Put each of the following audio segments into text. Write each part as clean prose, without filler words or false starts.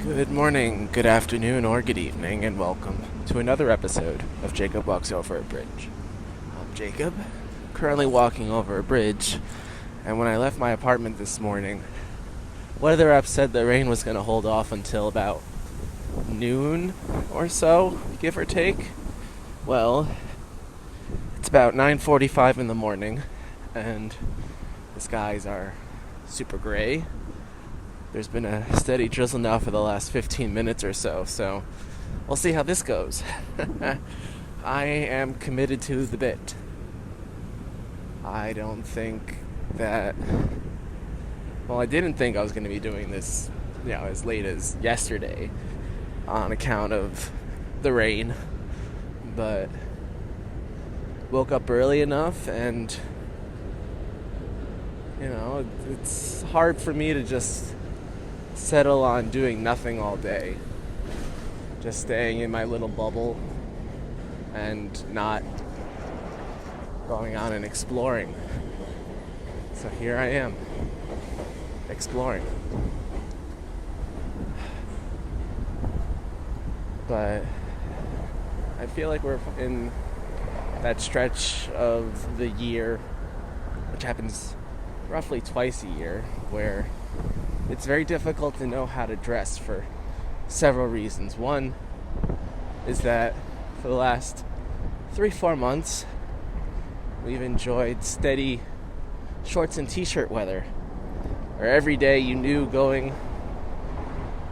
Good morning, good afternoon, or good evening, and welcome to another episode of Jacob Walks Over a Bridge. I'm Jacob, currently walking over a bridge, and when I left my apartment this morning, weather app said the rain was going to hold off until about noon or so, give or take. Well, it's about 9:45 in the morning, and the skies are super gray. There's been a steady drizzle now for the last 15 minutes or so we'll see how this goes. I am committed to the bit. I don't think that... Well, I didn't think I was going to be doing this, as late as yesterday on account of the rain, but woke up early enough and, it's hard for me to just settle on doing nothing all day, just staying in my little bubble and not going on and exploring. So here I am, exploring. But I feel like we're in that stretch of the year, which happens roughly twice a year, where it's very difficult to know how to dress for several reasons. One is that for the last 3-4 months, we've enjoyed steady shorts and t-shirt weather, where every day you knew going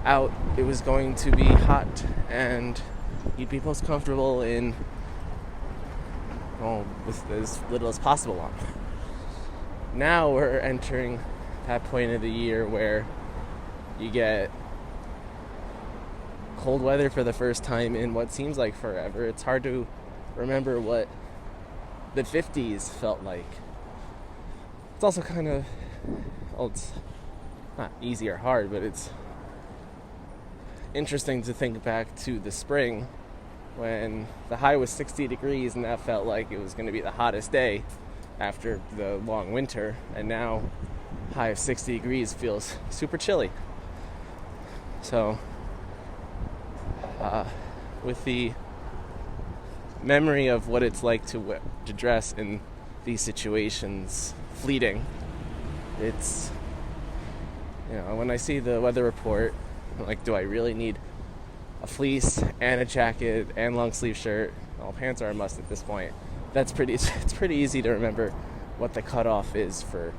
out it was going to be hot and you'd be most comfortable in, with as little as possible on. Now we're entering that point of the year where you get cold weather for the first time in what seems like forever. It's hard to remember what the 50s felt like. It's also kind of, it's not easy or hard, but it's interesting to think back to the spring when the high was 60 degrees and that felt like it was going to be the hottest day after the long winter, and now high of 60 degrees feels super chilly. So, with the memory of what it's like to dress in these situations fleeting, it's, when I see the weather report, I'm like, do I really need a fleece and a jacket and long sleeve shirt? Well, pants are a must at this point. It's pretty easy to remember what the cutoff is for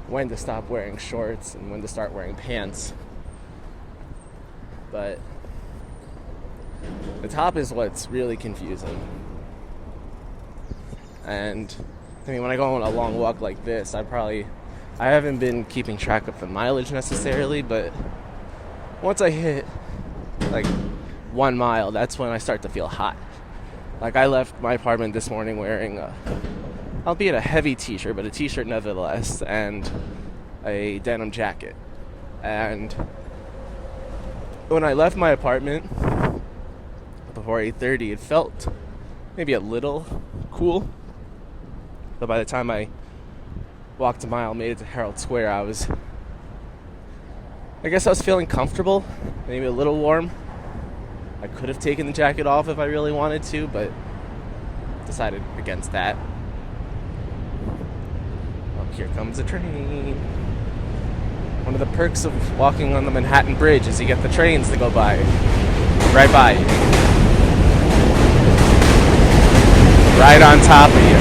when to stop wearing shorts and when to start wearing pants. But the top is what's really confusing. And when I go on a long walk like this, I haven't been keeping track of the mileage necessarily, but once I hit like 1 mile, that's when I start to feel hot. Like, I left my apartment this morning wearing albeit a heavy t-shirt, but a t-shirt nevertheless, and a denim jacket. And when I left my apartment before 8:30, it felt maybe a little cool. But by the time I walked a mile, made it to Herald Square, I was feeling comfortable, maybe a little warm. I could have taken the jacket off if I really wanted to, but decided against that. Oh, here comes a train. One of the perks of walking on the Manhattan Bridge is you get the trains to go by right by you, right on top of you.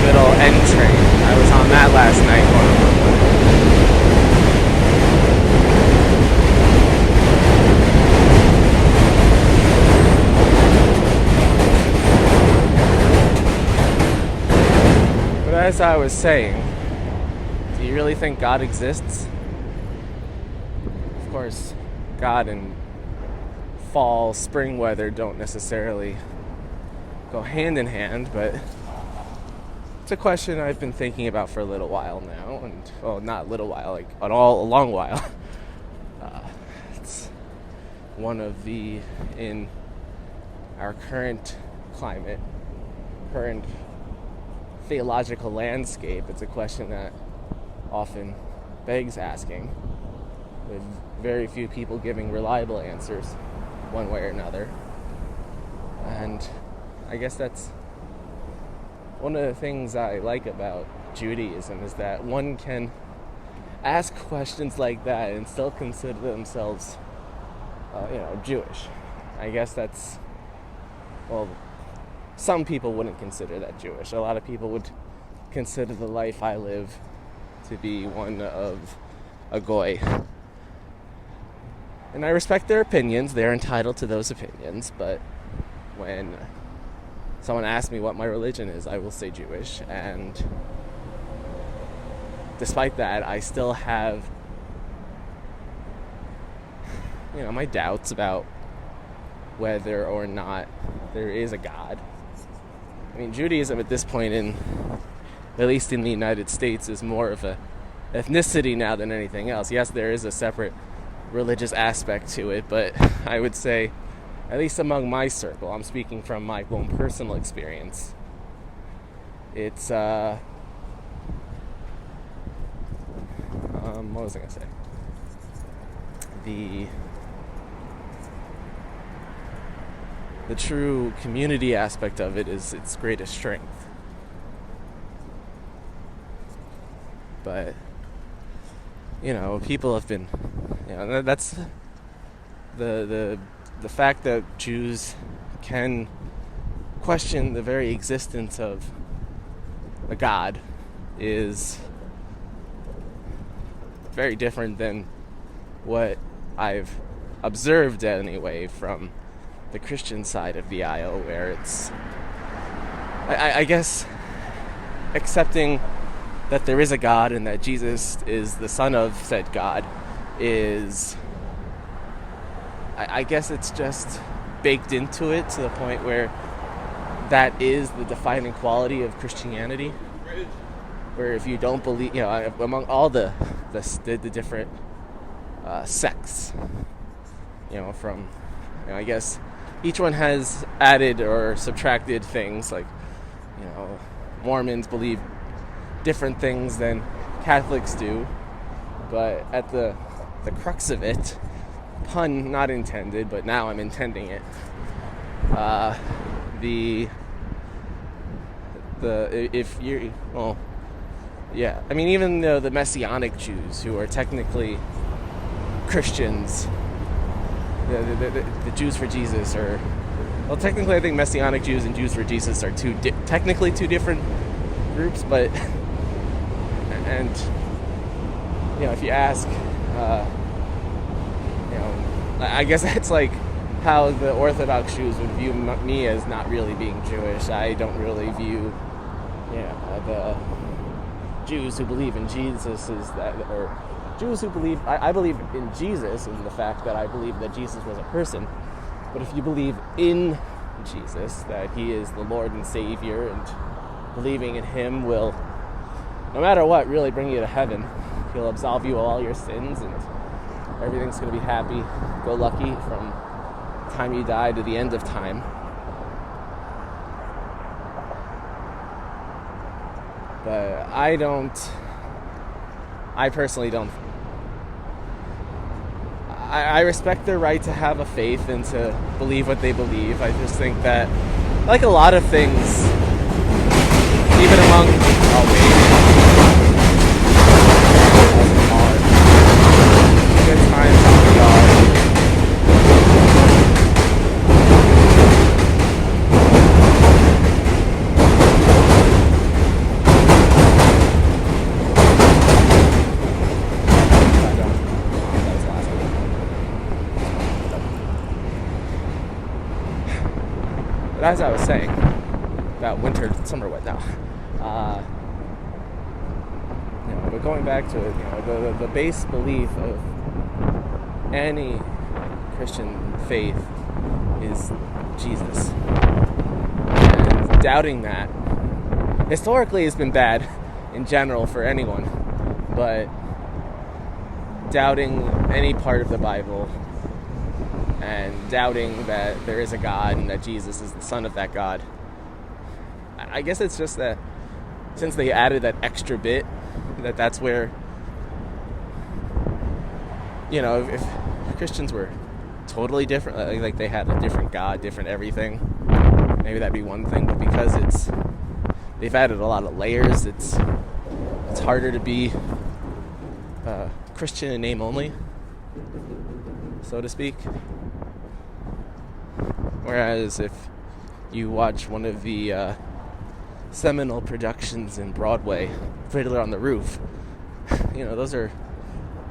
Good old N train. I was on that last night going to Brooklyn. But as I was saying, do you really think God exists? Of course, God and fall, spring weather don't necessarily go hand in hand, but it's a question I've been thinking about for a little while now, and, well, not a little while, like a long while. It's one of the, in our current climate, current theological landscape, it's a question that often begs asking, with very few people giving reliable answers one way or another. And I guess that's one of the things I like about Judaism, is that one can ask questions like that and still consider themselves, Jewish. I guess that's, well, some people wouldn't consider that Jewish. A lot of people would consider the life I live to be one of a goy. And I respect their opinions. They're entitled to those opinions. But when someone asks me what my religion is, I will say Jewish. And despite that, I still have, my doubts about whether or not there is a God. I mean, Judaism at this point, at least in the United States, is more of a ethnicity now than anything else. Yes, there is a separate religious aspect to it, but I would say, at least among my circle, I'm speaking from my own personal experience, it's, what was I going to say? The true community aspect of it is its greatest strength. But, people have been, that's the fact that Jews can question the very existence of a God is very different than what I've observed anyway from the Christian side of the aisle, where it's, I guess, accepting that there is a God and that Jesus is the son of said God is, I guess it's just baked into it to the point where that is the defining quality of Christianity. Where if you don't believe, among all the different sects, from, I guess each one has added or subtracted things. Like, Mormons believe different things than Catholics do, but at the crux of it, pun not intended, but now I'm intending it, even though the Messianic Jews, who are technically Christians, the Jews for Jesus are, well, technically I think Messianic Jews and Jews for Jesus are technically two different groups, but, and, if you ask, I guess that's like how the Orthodox Jews would view me as not really being Jewish. I don't really view, the Jews who believe in Jesus is that, or Jews who believe, I believe in Jesus and the fact that I believe that Jesus was a person. But if you believe in Jesus, that he is the Lord and Savior, and believing in him will, no matter what, really bring you to heaven. He'll absolve you of all your sins, and everything's going to be happy-go-lucky from the time you die to the end of time. But I personally don't. I respect their right to have a faith and to believe what they believe. I just think that, like a lot of things, even among, good times on the yard. But as I was saying about summer wet now, but going back to it, the base belief of any Christian faith is Jesus. And doubting that, historically, has been bad in general for anyone, but doubting any part of the Bible and doubting that there is a God and that Jesus is the son of that God, I guess it's just that since they added that extra bit, that's where if Christians were totally different, like they had a different God, different everything, maybe that'd be one thing. But because they've added a lot of layers, it's harder to be Christian in name only, so to speak. Whereas if you watch one of the seminal productions in Broadway, Fiddler on the Roof, those are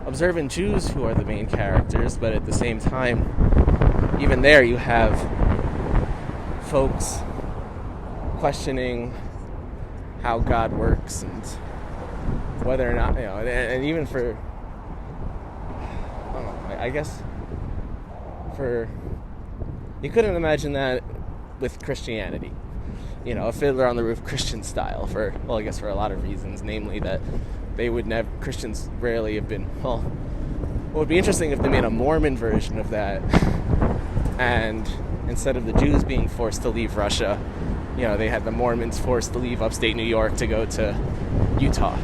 observant Jews who are the main characters, but at the same time, even there you have folks questioning how God works and whether or not, and even for, I don't know, I guess you couldn't imagine that with Christianity. A Fiddler on the Roof Christian style for a lot of reasons, namely that Christians rarely have been, it would be interesting if they made a Mormon version of that, and instead of the Jews being forced to leave Russia, they had the Mormons forced to leave upstate New York to go to Utah.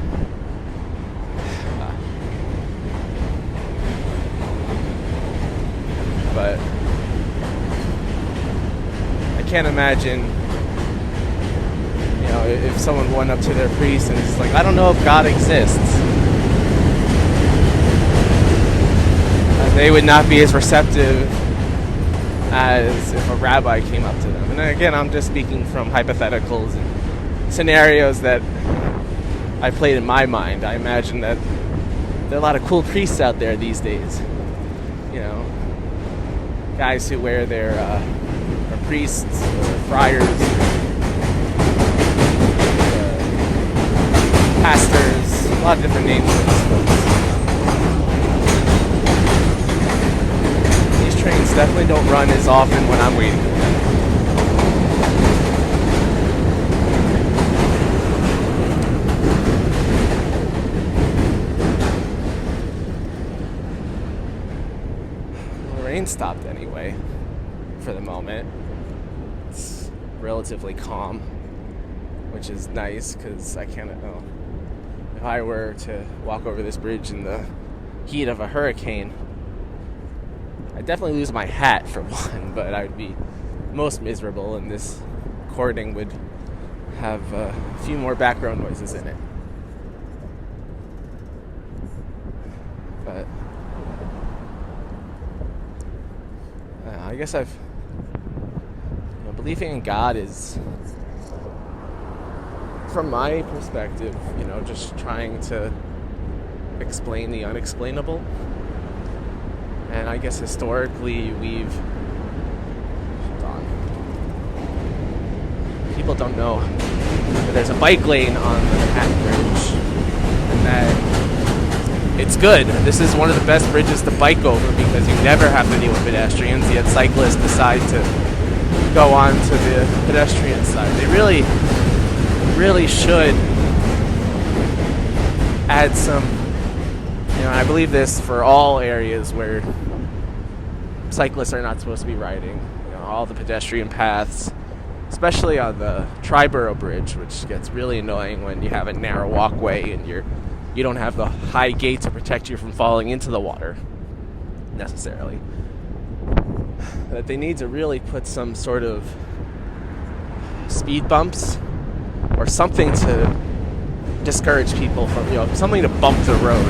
But I can't imagine, if someone went up to their priest and is like, I don't know if God exists, they would not be as receptive as if a rabbi came up to them. And again, I'm just speaking from hypotheticals and scenarios that I played in my mind. I imagine that there are a lot of cool priests out there these days. Guys who wear their priests or friars, pastors, a lot of different names for these folks. These trains definitely don't run as often when I'm waiting for them. The rain stopped anyway, for the moment. It's relatively calm, which is nice, because I can't, if I were to walk over this bridge in the heat of a hurricane, I'd definitely lose my hat for one, but I would be most miserable, and this recording would have a few more background noises in it. But I guess believing in God is, from my perspective, just trying to explain the unexplainable. And I guess historically people don't know that there's a bike lane on the Manhattan Bridge, and that it's good. This is one of the best bridges to bike over because you never have to deal with pedestrians, yet cyclists decide to go on to the pedestrian side. They really should add some, I believe this for all areas where cyclists are not supposed to be riding, all the pedestrian paths, especially on the Triborough Bridge, which gets really annoying when you have a narrow walkway and you don't have the high gate to protect you from falling into the water necessarily. That they need to really put some sort of speed bumps or something to discourage people from, something to bump the road.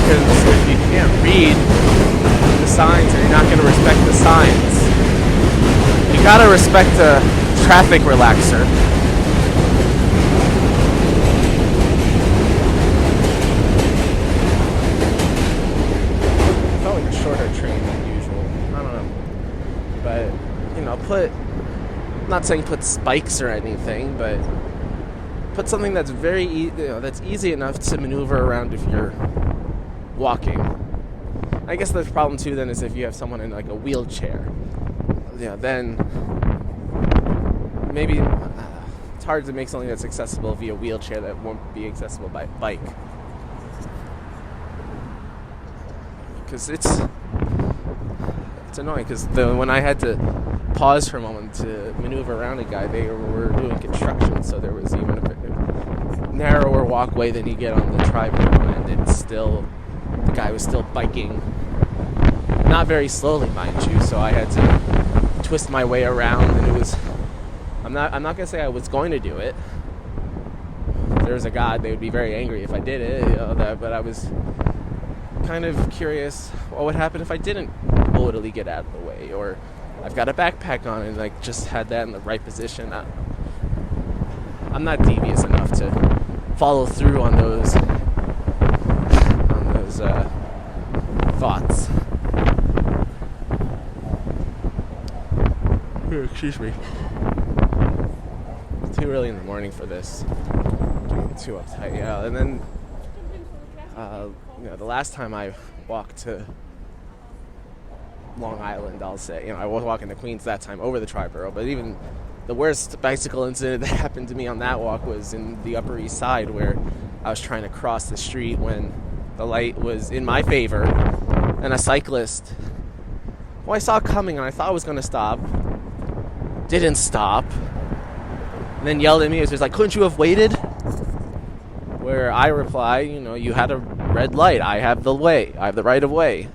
Because if you can't read the signs or you're not going to respect the signs, you got to respect a traffic relaxer. It felt like a shorter train than usual. I don't know. But, I'm not saying put spikes or anything, but put something that's that's easy enough to maneuver around if you're walking. I guess the problem too then is if you have someone in like a wheelchair. Then maybe it's hard to make something that's accessible via wheelchair that won't be accessible by bike. Because it's annoying, because when I had to pause for a moment to maneuver around a guy, they were doing construction, so there was even a narrower walkway than you get on the Triborough, and it's still the guy was still biking, not very slowly, mind you, so I had to twist my way around, and it was, I'm not gonna say I was going to do it. If there was a God, they would be very angry if I did it, but I was kind of curious what would happen if I didn't totally get out of the way, or I've got a backpack on and like just had that in the right position. I'm not devious enough to follow through on those thoughts. Excuse me. It's too early in the morning for this. Getting too uptight. Yeah, and then the last time I walked to Long Island, I'll say, I was walking to Queens that time over the Triborough, but even the worst bicycle incident that happened to me on that walk was in the Upper East Side, where I was trying to cross the street when the light was in my favor, and a cyclist, who I saw coming and I thought was going to stop, didn't stop, and then yelled at me. It was just like, couldn't you have waited? Where I reply, you had a red light. I have the way. I have the right of way.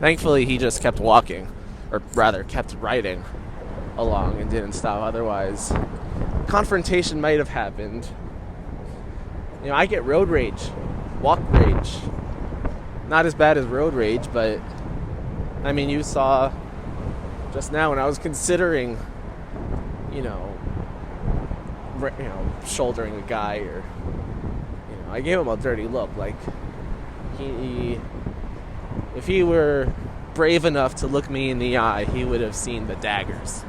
Thankfully, he just kept walking, or rather, kept riding along and didn't stop. Otherwise, confrontation might have happened. I get road rage, walk rage. Not as bad as road rage, but you saw just now when I was considering, shouldering a guy, or I gave him a dirty look. Like if he were brave enough to look me in the eye, he would have seen the daggers.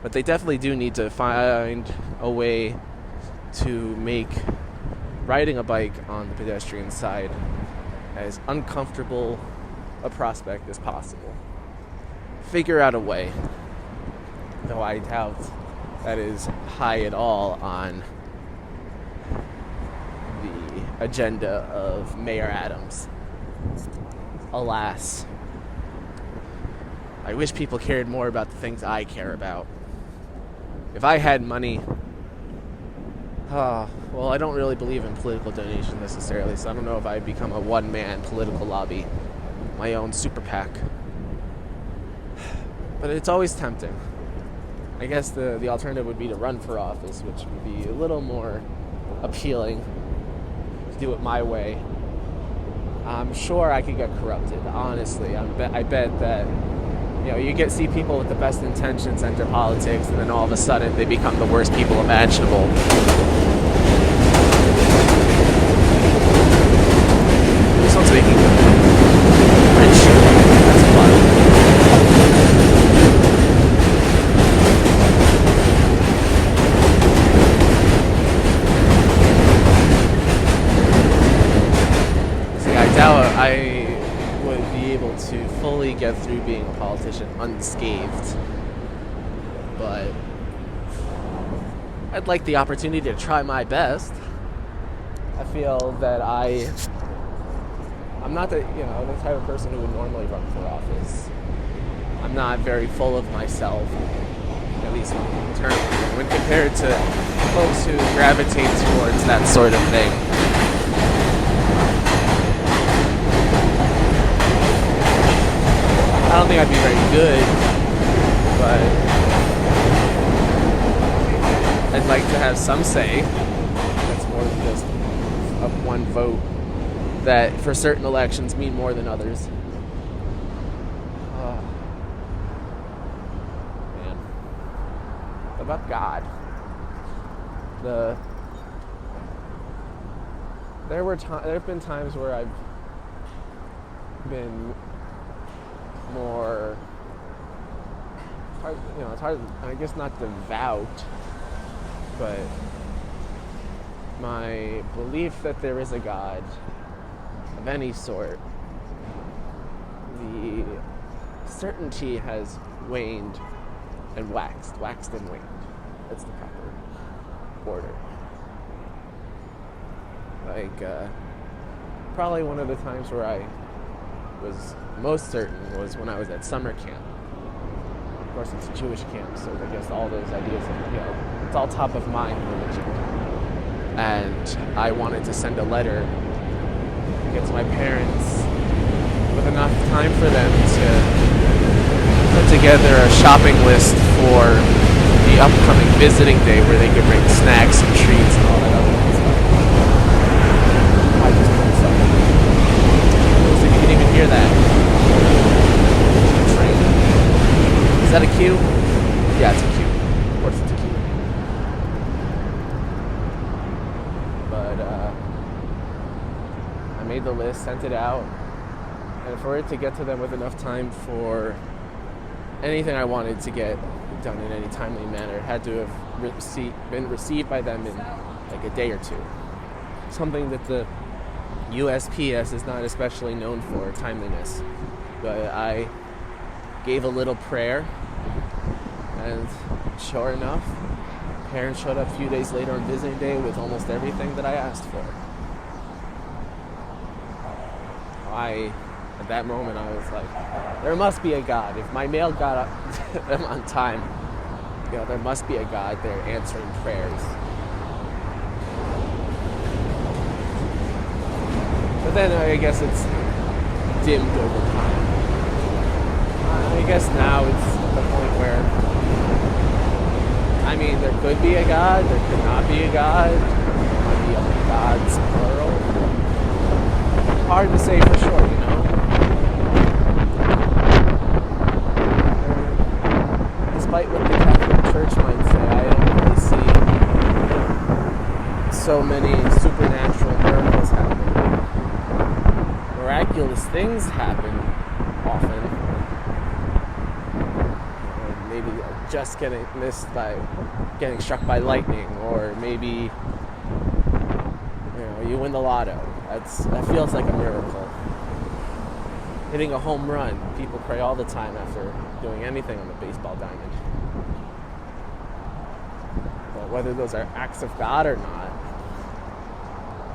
But they definitely do need to find a way to make riding a bike on the pedestrian side as uncomfortable a prospect as possible. Figure out a way, though I doubt that is high at all on the agenda of Mayor Adams. Alas, I wish people cared more about the things I care about. If I had money, I don't really believe in political donation necessarily, so I don't know if I'd become a one-man political lobby, my own super PAC. But it's always tempting. I guess the alternative would be to run for office, which would be a little more appealing, to do it my way. I'm sure I could get corrupted, honestly. I bet that you see people with the best intentions enter politics, and then all of a sudden they become the worst people imaginable. This one's making rich. That's fun. I would be able to fully get through being a politician unscathed, but I'd like the opportunity to try my best. I feel that I'm not the type of person who would normally run for office. I'm not very full of myself, at least internally, when compared to folks who gravitate towards that sort of thing. I don't think I'd be very good, but I'd like to have some say. That's more than just one vote that for certain elections mean more than others. Man. What about God? There have been times where I've been more, it's hard, I guess not devout, but my belief that there is a God of any sort, the certainty has waned and waxed and waned. That's the proper order. Probably one of the times where I was most certain was when I was at summer camp. Of course, it's a Jewish camp, so I guess all those ideas of, it's all top of mind religion. and I wanted to send a letter, get to my parents with enough time for them to put together a shopping list for the upcoming visiting day where they could bring snacks and treats and all that other stuff. I just pulled something. So you can even hear that. Train. Is that a cue? Yeah, it's a cue. Of course it's a cue. But I made the list, sent it out, and for it to get to them with enough time for anything I wanted to get done in any timely manner, it had to have been received by them in like a day or two. Something that the USPS is not especially known for, timeliness. But I gave a little prayer, and sure enough, parents showed up a few days later on visiting day with almost everything that I asked for. At that moment, I was like, there must be a God. If my mail got them on time, there must be a God there answering prayers. But then I guess it's dimmed over time. I guess now it's at the point where, I mean, there could be a God, there could not be a God, there might be other gods, plural. Hard to say for sure, you know? Despite what the Catholic Church might say, I don't really see so many supernatural miracles happening. Miraculous things happen often. Maybe just getting missed by getting struck by lightning, or maybe you win the lotto. That feels like a miracle. Hitting a home run, people pray all the time after doing anything on the baseball diamond. But whether those are acts of God or not,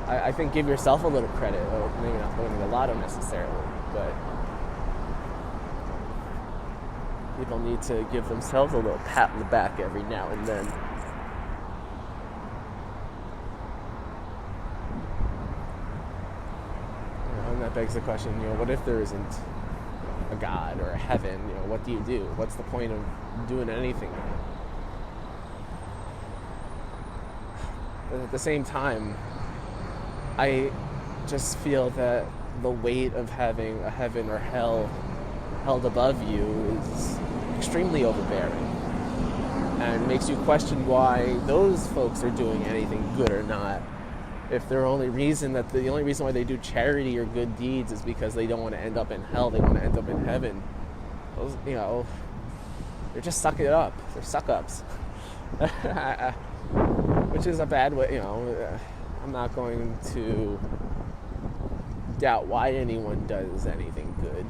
I think give yourself a little credit, or maybe not winning the lotto necessarily, but people need to give themselves a little pat on the back every now and then. And that begs the question, what if there isn't a God or a heaven? What do you do? What's the point of doing anything? But at the same time, I just feel that the weight of having a heaven or hell held above you is extremely overbearing, and makes you question why those folks are doing anything good or not. If the only reason why they do charity or good deeds is because they don't want to end up in hell, they want to end up in heaven. Those, they're just sucking it up. They're suck-ups. Which is a bad way, I'm not going to doubt why anyone does anything good.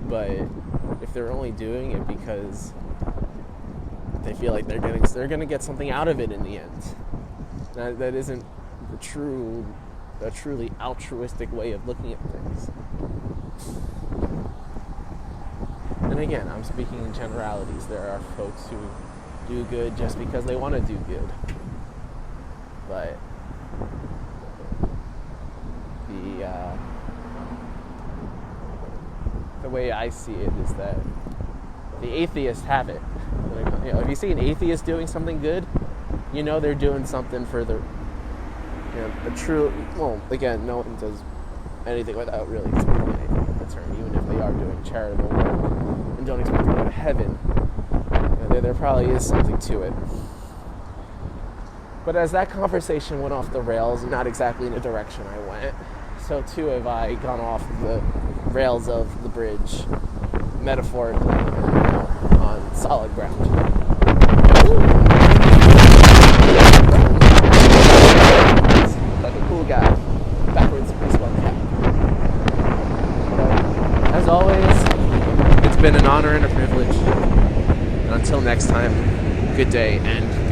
But if they're only doing it because they feel like they're going to get something out of it in the end, that isn't a truly altruistic way of looking at things. And again, I'm speaking in generalities. There are folks who do good just because they want to do good. But the way I see it is that the atheists have it. If you see an atheist doing something good, they're doing something for the true. Well, again, no one does anything without really expecting anything in return, even if they are doing charitable work and don't expect to go to heaven. There probably is something to it. But as that conversation went off the rails, not exactly in the direction I went, so too have I gone off the rails of the bridge, metaphorically, on solid ground. Like a cool guy, backwards baseball cap. But as always, it's been an honor and a privilege. And until next time, good day and